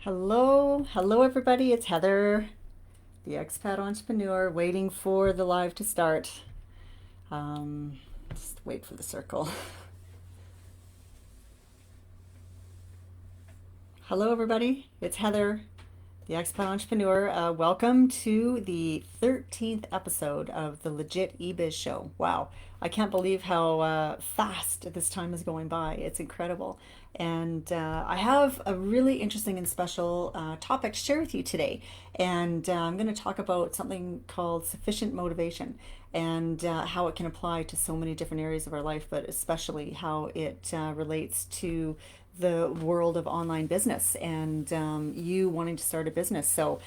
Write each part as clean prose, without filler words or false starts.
Hello everybody. It's Heather, the expat entrepreneur, waiting for the live to start. Just wait for the circle. Hello everybody. It's Heather, the expat entrepreneur. Welcome to the 13th episode of the Legit eBiz show. Wow, I can't believe how fast this time is going by. It's incredible. And I have a really interesting and special topic to share with you today. And I'm going to talk about something called sufficient motivation and how it can apply to so many different areas of our life, but especially how it relates to the world of online business and you wanting to start a business. So,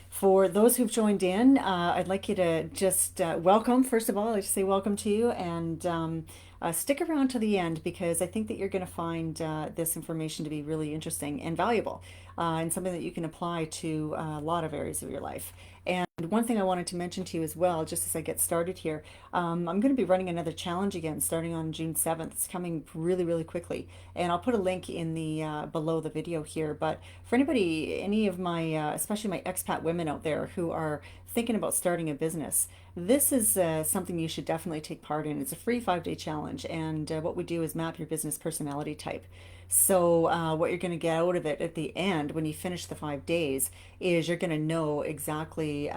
for those who've joined in, I'd like you to just welcome, first of all, I'd like to say welcome to you and stick around to the end because I think that you're going to find this information to be really interesting and valuable and something that you can apply to a lot of areas of your life. And one thing I wanted to mention to you as well, just as I get started here, I'm going to be running another challenge again starting on June 7th. It's coming really, really quickly. And I'll put a link in the below the video here. But for anybody, any of my, especially my expat women out there who are thinking about starting a business, this is something you should definitely take part in. It's a free 5-day challenge. And what we do is map your business personality type. So, what you're going to get out of it at the end when you finish the 5 days is you're going to know exactly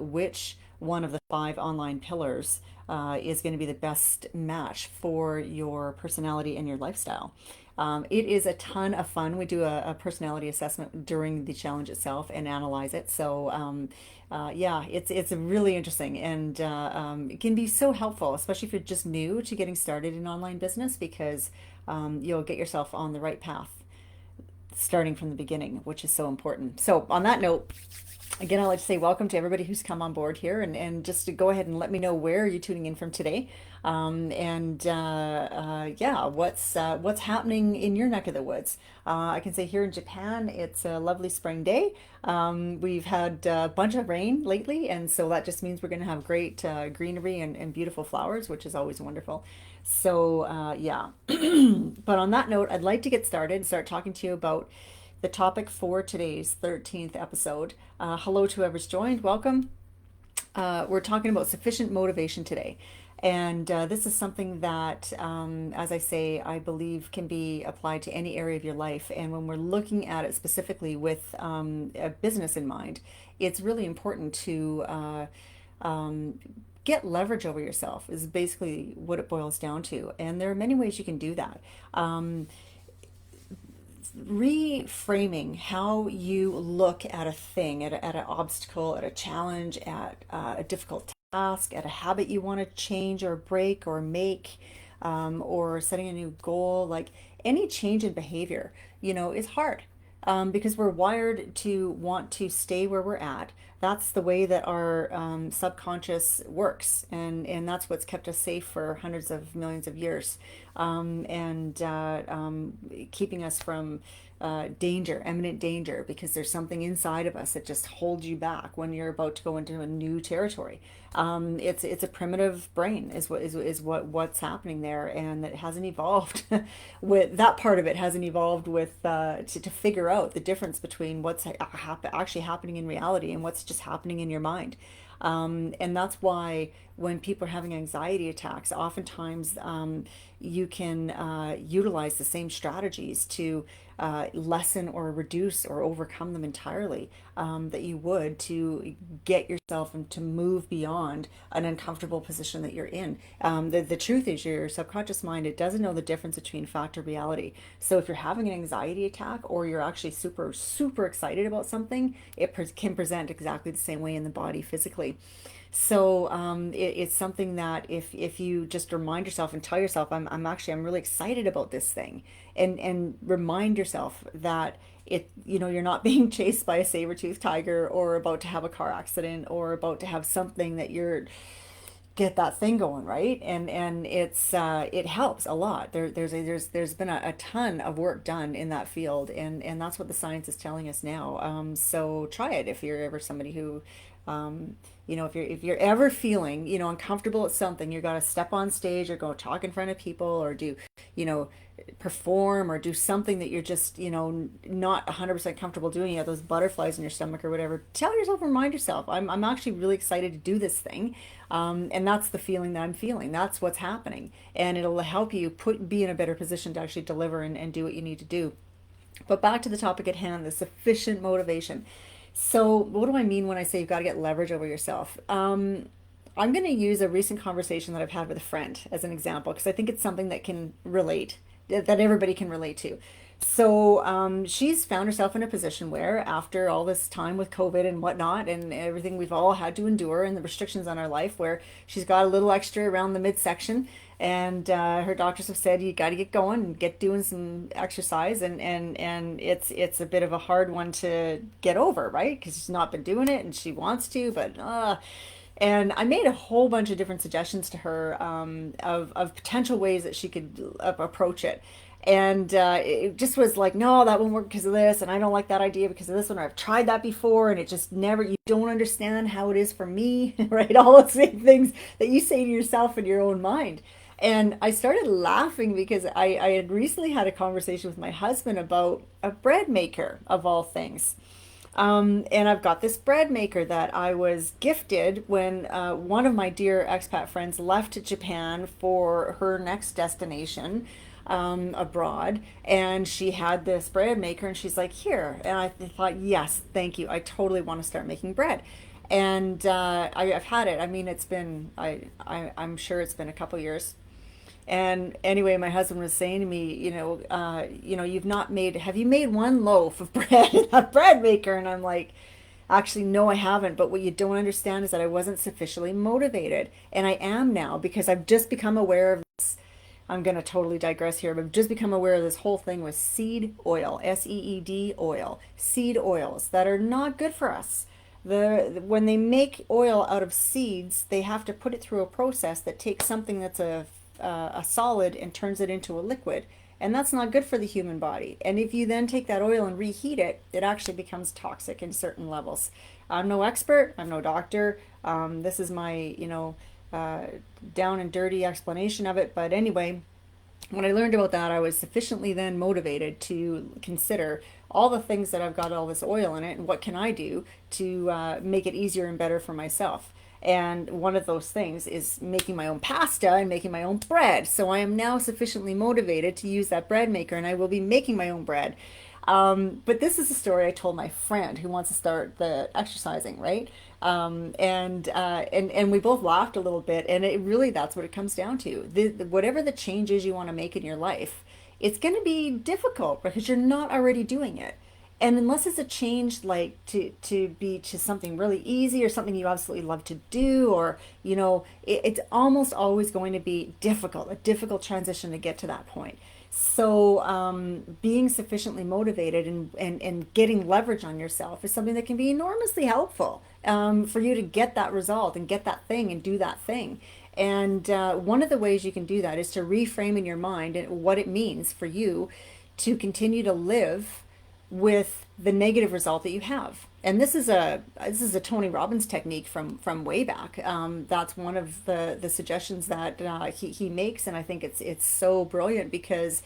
which one of the five online pillars is going to be the best match for your personality and your lifestyle. It is a ton of fun. We do a personality assessment during the challenge itself and analyze it. So, yeah, it's really interesting and it can be so helpful, especially if you're just new to getting started in online business, because you'll get yourself on the right path starting from the beginning, which is so important. So, on that note, again, I'd like to say welcome to everybody who's come on board here, and just to go ahead and let me know where you're tuning in from today, and yeah, what's happening in your neck of the woods. I can say here in Japan, it's a lovely spring day. We've had a bunch of rain lately, and so that just means we're going to have great greenery and beautiful flowers, which is always wonderful. So yeah, but on that note, I'd like to get started and start talking to you about the topic for today's 13th episode. Hello to whoever's joined. Welcome. We're talking about sufficient motivation today. And this is something that, as I say, I believe can be applied to any area of your life. And when we're looking at it specifically with a business in mind, it's really important to get leverage over yourself, is basically what it boils down to. And there are many ways you can do that. Reframing how you look at a thing, at an obstacle, at a challenge, at a difficult task, at a habit you want to change or break or make, or setting a new goal, like any change in behavior, is hard because we're wired to want to stay where we're at. That's the way that our subconscious works, and that's what's kept us safe for hundreds of millions of years, and keeping us from danger, imminent danger, because there's something inside of us that just holds you back when you're about to go into a new territory. It's a primitive brain is what's happening there, and it hasn't evolved with that part of it hasn't evolved with to figure out the difference between what's actually happening in reality and what's just happening in your mind. And that's why when people are having anxiety attacks, oftentimes you can utilize the same strategies to lessen or reduce or overcome them entirely, that you would to get yourself and to move beyond an uncomfortable position that you're in. The truth is, your subconscious mind, it doesn't know the difference between fact or reality. So if you're having an anxiety attack or you're actually super, super excited about something, it can present exactly the same way in the body physically. So it's something that if you just remind yourself and tell yourself, I'm really excited about this thing, and remind yourself that you're not being chased by a saber-toothed tiger or about to have a car accident or about to have something that you're get that thing going, right. And it helps a lot. There's been a ton of work done in that field, and that's what the science is telling us now. So try it if you're ever somebody who If you're ever feeling, uncomfortable at something, you got to step on stage or go talk in front of people or do, you know, perform or do something that you're just, not 100% comfortable doing. You have those butterflies in your stomach or whatever. Tell yourself, remind yourself, I'm actually really excited to do this thing. And that's the feeling that I'm feeling. That's what's happening. And it'll help you be in a better position to actually deliver and do what you need to do. But back to the topic at hand, the sufficient motivation. So, what do I mean when I say you've got to get leverage over yourself? I'm going to use a recent conversation that I've had with a friend as an example because I think it's something that can relate, that everybody can relate to. So, she's found herself in a position where, after all this time with COVID and whatnot, and everything we've all had to endure, and the restrictions on our life, where she's got a little extra around the midsection, and her doctors have said you got to get going and get doing some exercise, and it's a bit of a hard one to get over, right? Because she's not been doing it, and she wants to, but and I made a whole bunch of different suggestions to her of potential ways that she could approach it. And it just was like, no, that won't work because of this, and I don't like that idea because of this one. Or I've tried that before, and it just never. You don't understand how it is for me, right? All the same things that you say to yourself in your own mind. And I started laughing because I had recently had a conversation with my husband about a bread maker of all things. And I've got this bread maker that I was gifted when one of my dear expat friends left Japan for her next destination abroad. And she had this bread maker, and she's like, here. And I thought, yes, thank you. I totally want to start making bread. And I've had it. I mean, I'm sure it's been a couple years. And anyway, my husband was saying to me, you've not made, have you made one loaf of bread in a bread maker? And I'm like, actually, no, I haven't. But what you don't understand is that I wasn't sufficiently motivated. And I am now because I've just become aware of this. I'm going to totally digress here, but I've just become aware of this whole thing with seed oil, SEED oil, seed oils that are not good for us. When they make oil out of seeds, they have to put it through a process that takes something that's a solid and turns it into a liquid. And that's not good for the human body. And if you then take that oil and reheat it, it actually becomes toxic in certain levels. I'm no expert, I'm no doctor. This is my, uh, down and dirty explanation of it. But anyway, when I learned about that, I was sufficiently then motivated to consider all the things that I've got all this oil in it and what can I do to make it easier and better for myself. And one of those things is making my own pasta and making my own bread. So I am now sufficiently motivated to use that bread maker, and I will be making my own bread. But this is a story I told my friend who wants to start the exercising, right? And we both laughed a little bit, and it really, that's what it comes down to. Whatever the changes you want to make in your life, it's going to be difficult because you're not already doing it. And unless it's a change like to be to something really easy or something you absolutely love to do, or it's almost always going to be difficult, a difficult transition to get to that point. So being sufficiently motivated and getting leverage on yourself is something that can be enormously helpful for you to get that result and get that thing and do that thing. And one of the ways you can do that is to reframe in your mind and what it means for you to continue to live with the negative result that you have. And this is a Tony Robbins technique from way back. That's one of the suggestions that he makes, and I think it's so brilliant because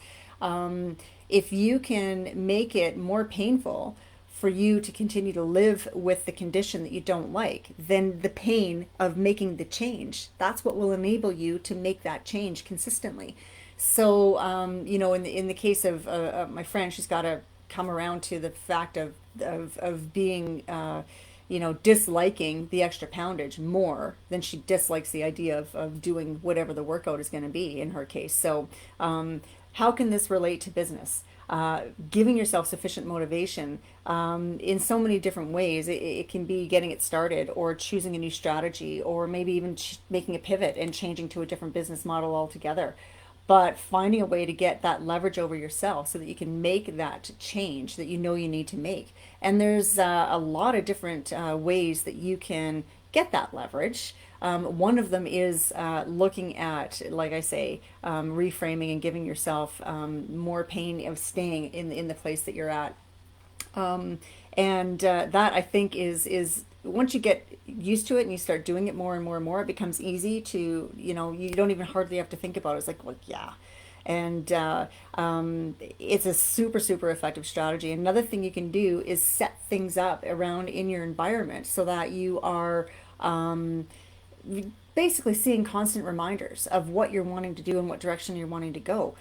if you can make it more painful for you to continue to live with the condition that you don't like, then the pain of making the change, that's what will enable you to make that change consistently. So, in the case of my friend, she's got to come around to the fact of being disliking the extra poundage more than she dislikes the idea of doing whatever the workout is going to be in her case. So how can this relate to business? Giving yourself sufficient motivation in so many different ways. It can be getting it started, or choosing a new strategy, or maybe even making a pivot and changing to a different business model altogether. But finding a way to get that leverage over yourself so that you can make that change that you know you need to make. And there's a lot of different ways that you can get that leverage. One of them is looking at, like I say, reframing and giving yourself more pain of staying in the place that you're at. And that, I think, is once you get used to it and you start doing it more and more and more, it becomes easy to, you don't even hardly have to think about it. It's like, well, yeah. And it's a super, super effective strategy. Another thing you can do is set things up around in your environment so that you are um, basically seeing constant reminders of what you're wanting to do and what direction you're wanting to go.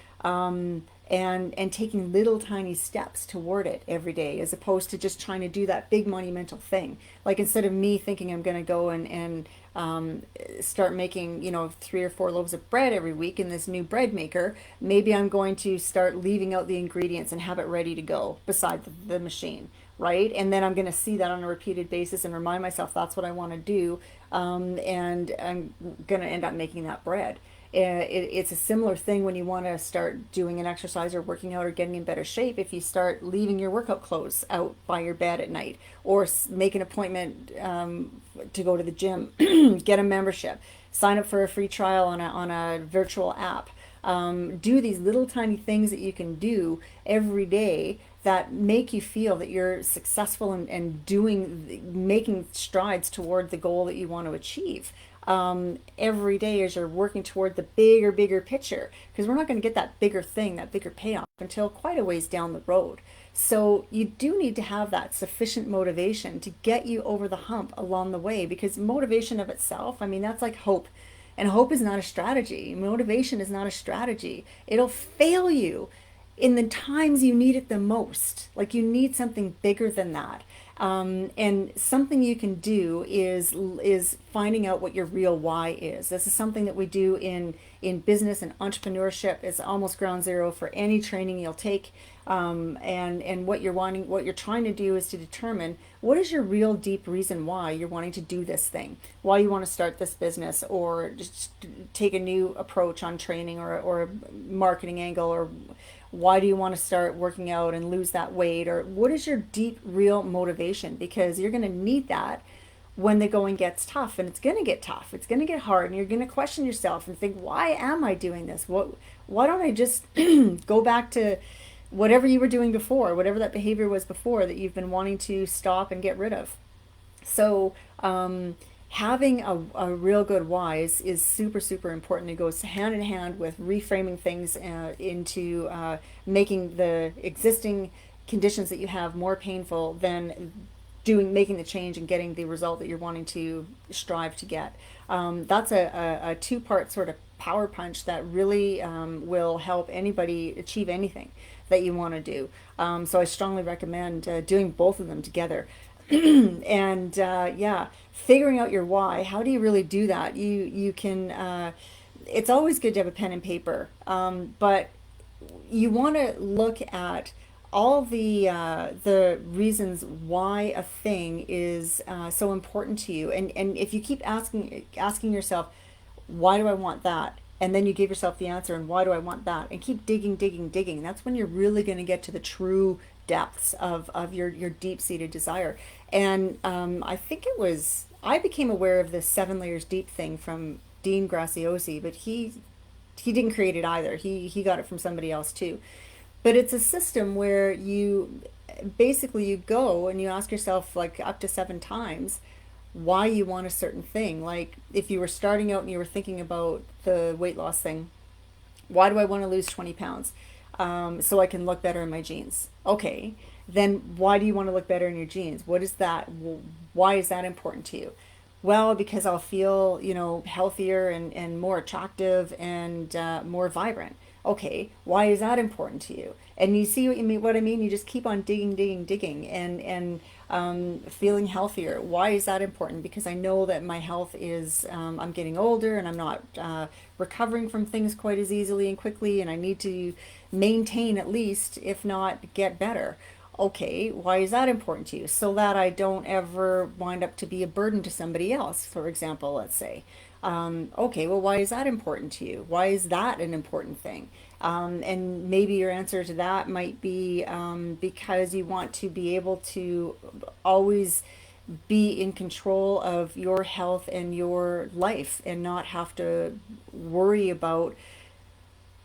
And taking little tiny steps toward it every day, as opposed to just trying to do that big monumental thing. Like, instead of me thinking I'm going to go and start making, 3 or 4 loaves of bread every week in this new bread maker, maybe I'm going to start leaving out the ingredients and have it ready to go beside the machine, right? And then I'm going to see that on a repeated basis and remind myself that's what I want to do. And I'm going to end up making that bread. It's a similar thing when you want to start doing an exercise or working out or getting in better shape. If you start leaving your workout clothes out by your bed at night, or make an appointment to go to the gym, get a membership, sign up for a free trial on a virtual app. Do these little tiny things that you can do every day that make you feel that you're successful and making strides toward the goal that you want to achieve. Every day as you're working toward the bigger picture, because we're not going to get that bigger thing, that bigger payoff, until quite a ways down the road. So you do need to have that sufficient motivation to get you over the hump along the way, because motivation of itself, I mean, that's like hope. And hope is not a strategy. Motivation is not a strategy. It'll fail you in the times you need it the most. Like, you need something bigger than that. And something you can do is finding out what your real why is. This is something that we do in business and entrepreneurship. It's almost ground zero for any training you'll take. And what you're trying to do is to determine what is your real deep reason why you're wanting to do this thing, why you want to start this business, or just take a new approach on training, or a marketing angle, or why do you want to start working out and lose that weight, or what is your deep real motivation, because you're going to need that when the going gets tough. And it's going to get tough, it's going to get hard, and you're going to question yourself and think, why am I doing this? Why don't I just go back to whatever you were doing before, whatever that behavior was before that you've been wanting to stop and get rid of? So having a real good why is super, super important. It goes hand in hand with reframing things into making the existing conditions that you have more painful than making the change and getting the result that you're wanting to strive to get. That's a two-part sort of power punch that really will help anybody achieve anything that you want to do. So I strongly recommend doing both of them together. And yeah, figuring out your why. How do you really do that? You can. It's always good to have a pen and paper, but you want to look at all the reasons why a thing is so important to you. And if you keep asking yourself, why do I want that? And then you give yourself the answer, and why do I want that? And keep digging. That's when you're really going to get to the true depths of your deep-seated desire. And I think I became aware of this 7 layers deep thing from Dean Graciosi, but he didn't create it either. He got it from somebody else too. But it's a system where you go and you ask yourself, like, up to 7 times why you want a certain thing. Like, if you were starting out and you were thinking about the weight loss thing, why do I want to lose 20 pounds? So I can look better in my jeans. Okay, then why do you want to look better in your jeans? What is that? Why is that important to you? Well, because I'll feel, healthier and more attractive and more vibrant. Okay, why is that important to you? And you see what I mean? You just keep on digging, and feeling healthier. Why is that important? Because I know that my health is, I'm getting older and I'm not recovering from things quite as easily and quickly, and I need to maintain, at least, if not get better. Okay, why is that important to you? So that I don't ever wind up to be a burden to somebody else, for example, let's say. Okay, well, why is that important to you? Why is that an important thing? And maybe your answer to that might be because you want to be able to always be in control of your health and your life, and not have to worry about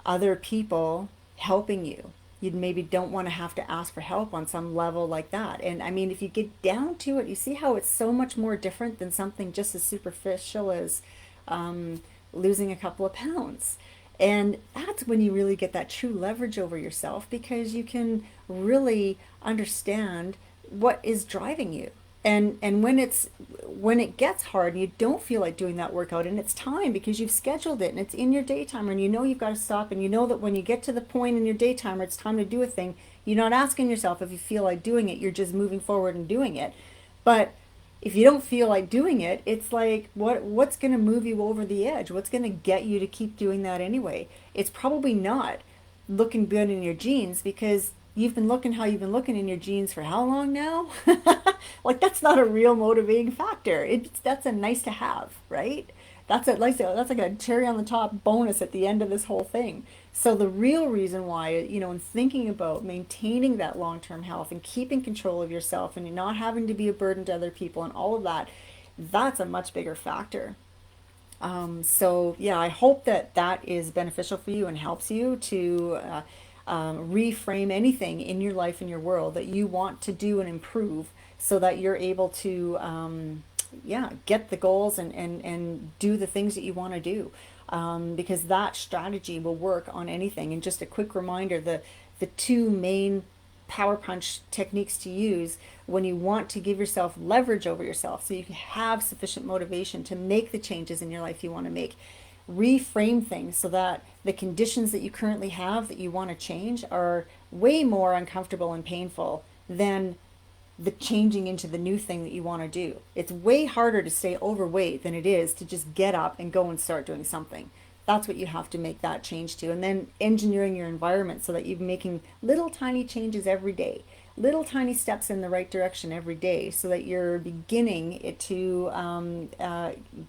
other people helping you. you maybe don't want to have to ask for help on some level like that. And I mean, if you get down to it, you see how it's so much more different than something just as superficial as um, losing a couple of pounds. And that's when you really get that true leverage over yourself, because you can really understand what is driving you. And when it gets hard and you don't feel like doing that workout, and it's time because you've scheduled it and it's in your daytimer, and you know you've got to stop, and you know that when you get to the point in your daytimer it's time to do a thing, you're not asking yourself if you feel like doing it, you're just moving forward and doing it. But if you don't feel like doing it, it's like what's going to move you over the edge? What's going to get you to keep doing that anyway? It's probably not looking good in your jeans, because you've been looking how you've been looking in your jeans for how long now? Like, that's not a real motivating factor. That's a nice to have, right? That's like a cherry on the top bonus at the end of this whole thing. So the real reason why, in thinking about maintaining that long-term health and keeping control of yourself and not having to be a burden to other people and all of that, that's a much bigger factor. So yeah, I hope that that is beneficial for you and helps you to reframe anything in your life and your world that you want to do and improve, so that you're able to yeah, get the goals and do the things that you want to do, because that strategy will work on anything. And just a quick reminder, the two main power punch techniques to use when you want to give yourself leverage over yourself, so you can have sufficient motivation to make the changes in your life you want to make. Reframe things so that the conditions that you currently have that you want to change are way more uncomfortable and painful than the changing into the new thing that you want to do. It's way harder to stay overweight than it is to just get up and go and start doing something. That's what you have to make that change to. And then engineering your environment so that you're making little tiny changes every day, little tiny steps in the right direction every day, so that you're beginning it to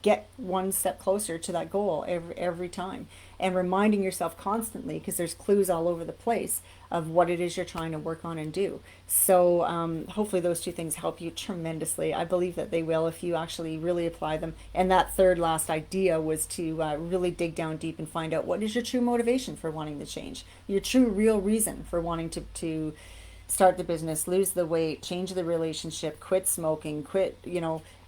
get one step closer to that goal every time. And reminding yourself constantly, because there's clues all over the place of what it is you're trying to work on and do. So hopefully those two things help you tremendously. I believe that they will if you actually really apply them. And that third last idea was to really dig down deep and find out what is your true motivation for wanting to change, your true real reason for wanting to start the business, lose the weight, change the relationship, quit smoking, quit,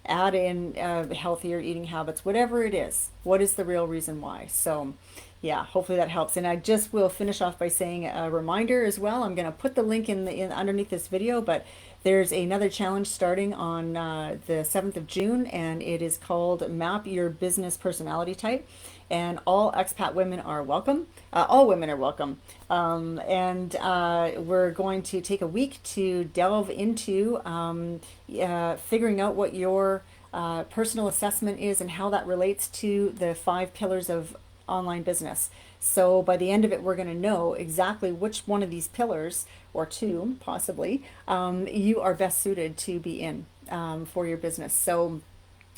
add in healthier eating habits, whatever it is. What is the real reason why? So yeah, hopefully that helps. And I just will finish off by saying a reminder as well. I'm going to put the link in underneath this video, but there's another challenge starting on the 7th of June, and it is called Map Your Business Personality Type. And all expat women are welcome. All women are welcome. And we're going to take a week to delve into figuring out what your personal assessment is and how that relates to the 5 pillars of online business. So by the end of it, we're going to know exactly which one of these pillars, or two possibly, you are best suited to be in for your business. So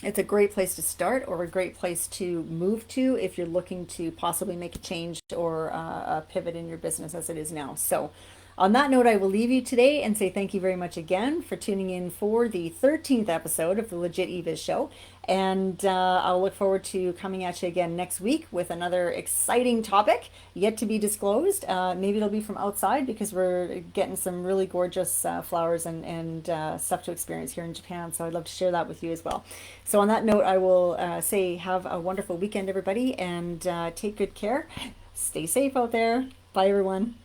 it's a great place to start, or a great place to move to if you're looking to possibly make a change or a pivot in your business as it is now. So on that note, I will leave you today and say thank you very much again for tuning in for the 13th episode of the Legit eBiz Show. And I'll look forward to coming at you again next week with another exciting topic yet to be disclosed. Maybe it'll be from outside, because we're getting some really gorgeous flowers and stuff to experience here in Japan. So I'd love to share that with you as well. So on that note, I will say have a wonderful weekend, everybody, and take good care. Stay safe out there. Bye, everyone.